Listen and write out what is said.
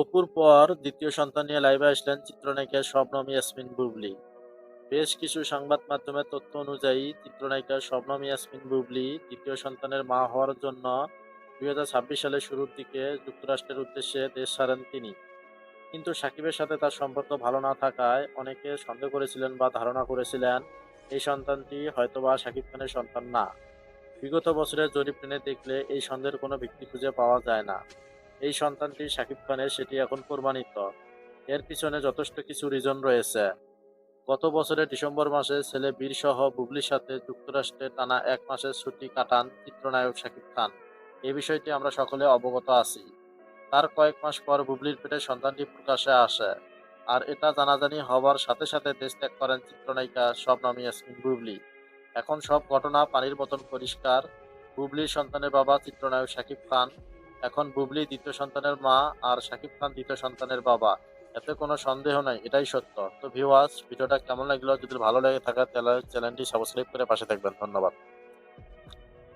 অপুর পর দ্বিতীয় সন্তান নিয়ে লাইভে আসলেন চিত্রনায়িকা শবনম ইয়াসমিন বুবলী। বেশ কিছু সংবাদ মাধ্যমের তথ্য অনুযায়ী চিত্রনায়িকা শবনম ইয়াসমিন বুবলী দ্বিতীয় সন্তানের মা হওয়ার জন্য 2026 সালের শুরুর দিকে যুক্তরাষ্ট্রের উদ্দেশ্যে দেশ ছাড়েন তিনি। কিন্তু সাকিবের সাথে তার সম্পর্ক ভালো না থাকায় অনেকে সন্দেহ করেছিলেন বা ধারণা করেছিলেন এই সন্তানটি হয়তোবা সাকিব খানের সন্তান না। বিগত বছরের জরিপ টেনে দেখলে এই সন্দেহের কোনো ভিত্তি খুঁজে পাওয়া যায় না। এই সন্তানটি শাকিব খানের সেটি এখন প্রমাণিত। এর পিছনে যথেষ্ট কিছু রিজন রয়েছে। গত বছরের ডিসেম্বর মাসে ছেলে বীর সহ বুবলির সাথে যুক্তরাষ্ট্রে টানা 1 মাসের ছুটি কাটান চিত্রনায়ক শাকিব খান। এই বিষয়টি আমরা সকলে অবগত আছি। তার কয়েক মাস পর বুবলির পেটে সন্তানটি প্রকাশ্যে আসে। আর এটা জানাজানি হবার সাথে সাথে দেশ ত্যাগ করেন চিত্রনায়িকা শবনম ইয়াসমিন বুবলী। এখন সব ঘটনা পানির মতন পরিষ্কার। বুবলির সন্তানের বাবা চিত্রনায়ক শাকিব খান। এখন বুবলি দ্বিতীয় সন্তানের মা, আর শাকিব খান দ্বিতীয় সন্তানের বাবা। এতে কোনো সন্দেহ নাই, এটাই সত্য। তো ভিউয়ার্স, ভিডিওটা কেমন লাগলো? যদি ভালো লেগে থাকে তাহলে চ্যানেলটি সাবস্ক্রাইব করে পাশে থাকবেন। ধন্যবাদ।